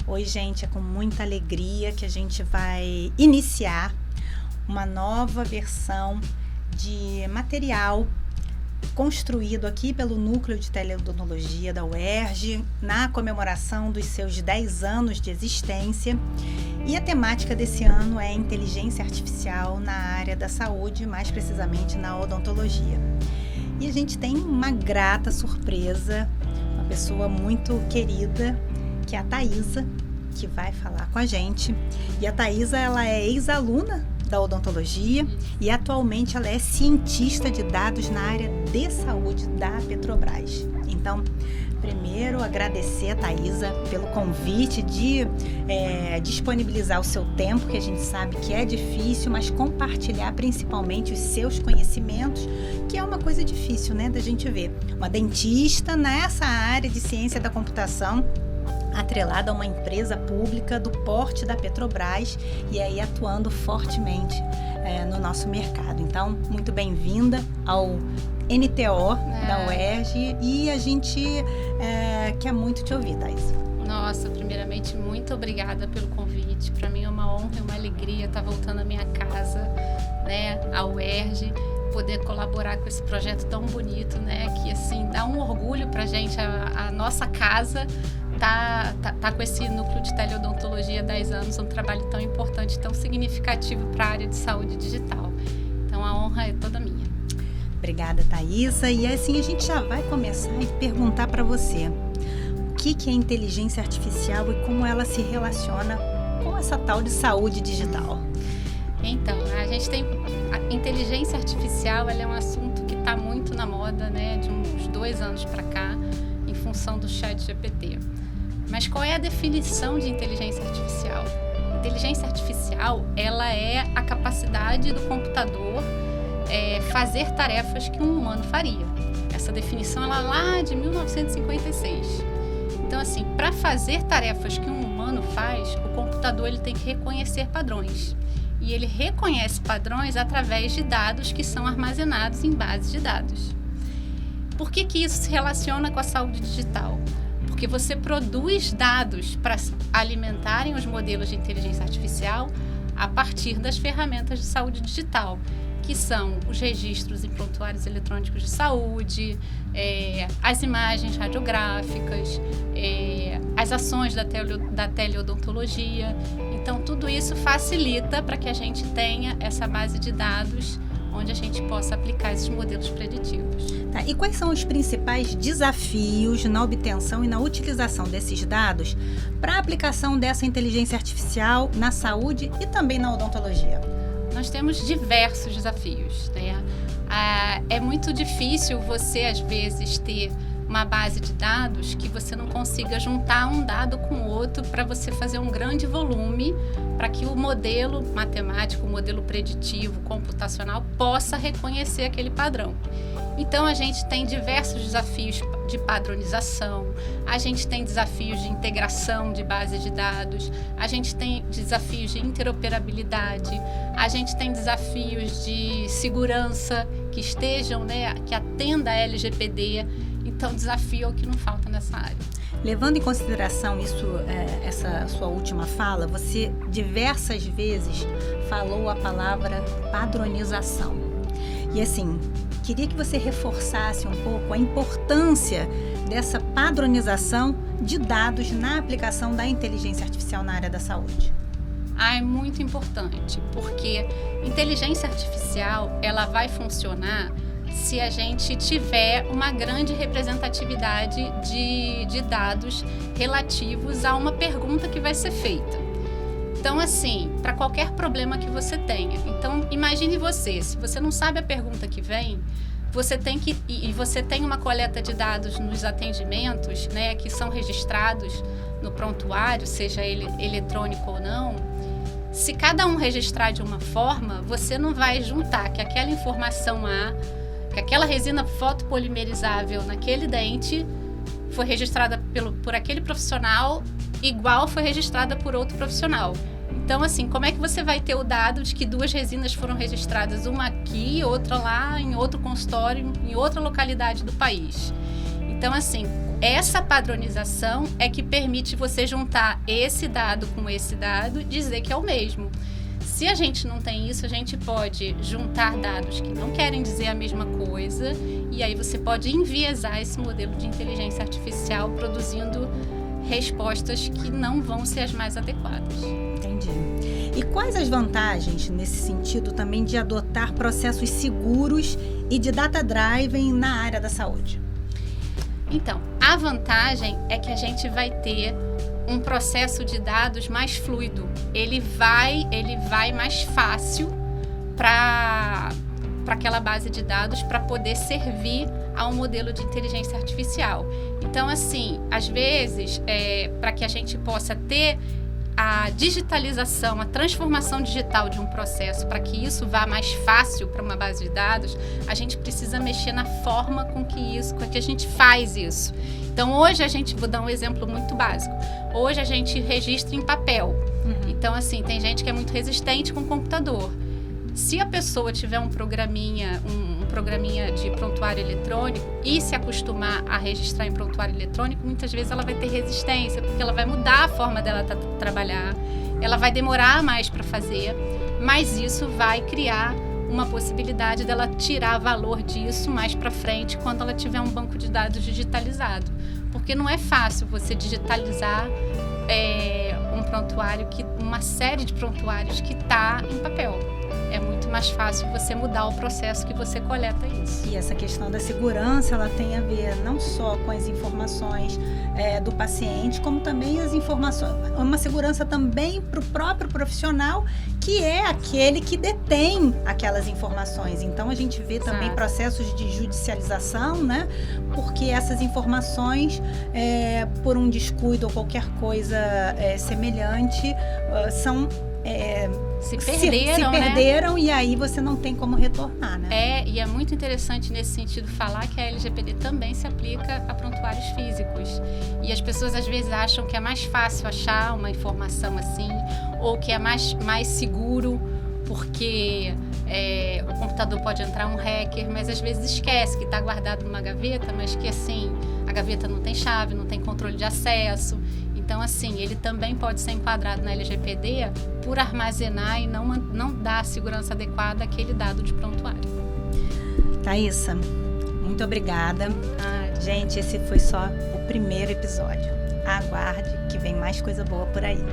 Oi, gente, é com muita alegria que a gente vai iniciar uma nova versão de material construído aqui pelo Núcleo de Teleodontologia da UERJ, na comemoração dos seus 10 anos de existência. E a temática desse ano é inteligência artificial na área da saúde, mais precisamente na odontologia. E a gente tem uma grata surpresa, uma pessoa muito querida, que é a Thaisa, que vai falar com a gente. E a Thaisa, ela é ex-aluna da odontologia e atualmente ela é cientista de dados na área de saúde da Petrobras. Então, primeiro, agradecer a Thaisa pelo convite de disponibilizar o seu tempo, que a gente sabe que é difícil, mas compartilhar principalmente os seus conhecimentos, que é uma coisa difícil, né, da gente ver. Uma dentista nessa área de ciência da computação, atrelada a uma empresa pública do porte da Petrobras e aí atuando fortemente no nosso mercado. Então, muito bem-vinda ao NTO da UERJ e a gente quer muito te ouvir, Thaisa. Nossa, primeiramente, muito obrigada pelo convite. Para mim é uma honra e uma alegria estar voltando à minha casa, né, a UERJ, poder colaborar com esse projeto tão bonito, né, que assim dá um orgulho para a gente, a nossa casa tá com esse núcleo de teleodontologia há 10 anos, um trabalho tão importante, tão significativo para a área de saúde digital. Então a honra é toda minha. Obrigada, Thaisa. E assim a gente já vai começar e perguntar para você o que é inteligência artificial e como ela se relaciona com essa tal de saúde digital. Então, a inteligência artificial, ela é um assunto que está muito na moda, né, de uns 2 anos para cá, em função do ChatGPT. Mas qual é a definição de inteligência artificial? Inteligência artificial, ela é a capacidade do computador fazer tarefas que um humano faria. Essa definição ela é lá de 1956. Então, assim, para fazer tarefas que um humano faz, o computador ele tem que reconhecer padrões. E ele reconhece padrões através de dados que são armazenados em bases de dados. Por que isso se relaciona com a saúde digital? Porque você produz dados para alimentarem os modelos de inteligência artificial a partir das ferramentas de saúde digital, que são os registros em prontuários eletrônicos de saúde, as imagens radiográficas, as ações da teleodontologia. Então, tudo isso facilita para que a gente tenha essa base de dados onde a gente possa aplicar esses modelos preditivos. Tá, e quais são os principais desafios na obtenção e na utilização desses dados para a aplicação dessa inteligência artificial na saúde e também na odontologia? Nós temos diversos desafios, né? É muito difícil você, às vezes, ter uma base de dados que você não consiga juntar um dado com o outro para você fazer um grande volume para que o modelo matemático, o modelo preditivo, computacional possa reconhecer aquele padrão. Então, a gente tem diversos desafios de padronização, a gente tem desafios de integração de bases de dados, a gente tem desafios de interoperabilidade, a gente tem desafios de segurança que estejam, né, que atenda a LGPD. Então, desafio é o que não falta nessa área. Levando em consideração essa sua última fala, você diversas vezes falou a palavra padronização. E assim, queria que você reforçasse um pouco a importância dessa padronização de dados na aplicação da inteligência artificial na área da saúde. É muito importante, porque inteligência artificial ela vai funcionar se a gente tiver uma grande representatividade de dados relativos a uma pergunta que vai ser feita. Então, assim, para qualquer problema que você tenha. Então, imagine se você não sabe a pergunta que vem, você tem uma coleta de dados nos atendimentos, né, que são registrados no prontuário, seja ele eletrônico ou não. Se cada um registrar de uma forma, você não vai juntar que aquela informação que aquela resina fotopolimerizável naquele dente foi registrada por aquele profissional, igual foi registrada por outro profissional. Então, assim, como é que você vai ter o dado de que 2 resinas foram registradas, uma aqui e outra lá, em outro consultório, em outra localidade do país? Então, assim, essa padronização é que permite você juntar esse dado com esse dado e dizer que é o mesmo. Se a gente não tem isso, a gente pode juntar dados que não querem dizer a mesma coisa, e aí você pode enviesar esse modelo de inteligência artificial produzindo respostas que não vão ser as mais adequadas. Entendi. E quais as vantagens, nesse sentido, também de adotar processos seguros e de data-driven na área da saúde? Então, a vantagem é que a gente vai ter um processo de dados mais fluido. Ele vai mais fácil para aquela base de dados para poder servir a um modelo de inteligência artificial. Então, assim, às vezes, para que a gente possa ter a digitalização, a transformação digital de um processo, para que isso vá mais fácil para uma base de dados, a gente precisa mexer na forma com que a gente faz isso. Então, hoje vou dar um exemplo muito básico. Hoje a gente registra em papel. Então, assim, tem gente que é muito resistente com o computador. Se a pessoa tiver um programinha de prontuário eletrônico e se acostumar a registrar em prontuário eletrônico, muitas vezes ela vai ter resistência, porque ela vai mudar a forma dela trabalhar, ela vai demorar mais para fazer, mas isso vai criar uma possibilidade dela tirar valor disso mais para frente quando ela tiver um banco de dados digitalizado. Porque não é fácil você digitalizar uma série de prontuários que está em papel. É muito mais fácil você mudar o processo que você coleta isso. E essa questão da segurança, ela tem a ver não só com as informações do paciente, como também as informações, uma segurança também para o próprio profissional, que é aquele que detém aquelas informações. Então, a gente vê também processos de judicialização, né? Porque essas informações, por um descuido ou qualquer coisa semelhante, se perderam, né? E aí você não tem como retornar, né? E é muito interessante nesse sentido falar que a LGPD também se aplica a prontuários físicos. E as pessoas às vezes acham que é mais fácil achar uma informação assim, ou que é mais seguro, porque o computador pode entrar um hacker, mas às vezes esquece que está guardado numa gaveta, mas que assim, a gaveta não tem chave, não tem controle de acesso. Então, assim, ele também pode ser enquadrado na LGPD por armazenar e não dar a segurança adequada àquele dado de prontuário. Thaísa, muito obrigada. Gente, esse foi só o primeiro episódio. Aguarde que vem mais coisa boa por aí.